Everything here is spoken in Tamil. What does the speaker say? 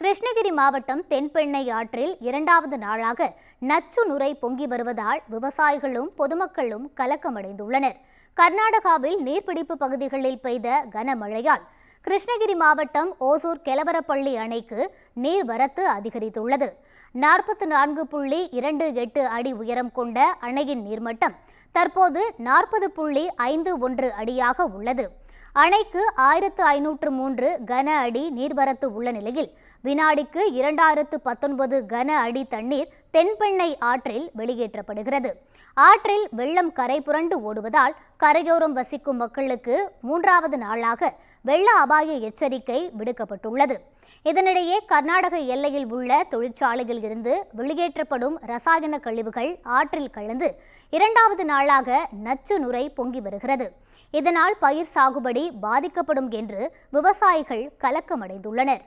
கிருஷ்ணகிரி மாவட்டம் தென்பெண்ணை ஆற்றில் இரண்டாவது நாளாக நச்சு நுரை பொங்கி வருவதால் விவசாயிகளும் பொதுமக்களும் கலக்கமடைந்துள்ளனர். கர்நாடகாவில் நீர்பிடிப்பு பகுதிகளில் பெய்த கனமழையால் கிருஷ்ணகிரி மாவட்டம் ஓசூர் கெலவரப்பள்ளி அணைக்கு நீர்வரத்து அதிகரித்துள்ளது. 44.28 அடி உயரம் கொண்ட அணையின் நீர்மட்டம் தற்போது 40.51 அடியாக உள்ளது. அணைக்கு 1503 கன அடி நீர்வரத்து உள்ள நிலையில் வினாடிக்கு 2019 கன அடி தண்ணீர் தென்பெண்ணை ஆற்றில் வெளியேற்றப்படுகிறது. ஆற்றில் வெள்ளம் கரை புரண்டு ஓடுவதால் கரையோரம் வசிக்கும் மக்களுக்கு மூன்றாவது நாளாக வெள்ள அபாய எச்சரிக்கை விடுக்கப்பட்டுள்ளது. இதனிடையே கர்நாடக எல்லையில் உள்ள தொழிற்சாலையில் இருந்து வெளியேற்றப்படும் ரசாயன கழிவுகள் ஆற்றில் கலந்து இரண்டாவது நாளாக நச்சு நுரை பொங்கி வருகிறது. இதனால் பயிர் சாகுபடி பாதிக்கப்படும் என்று விவசாயிகள் கலக்கமடைந்துள்ளனர்.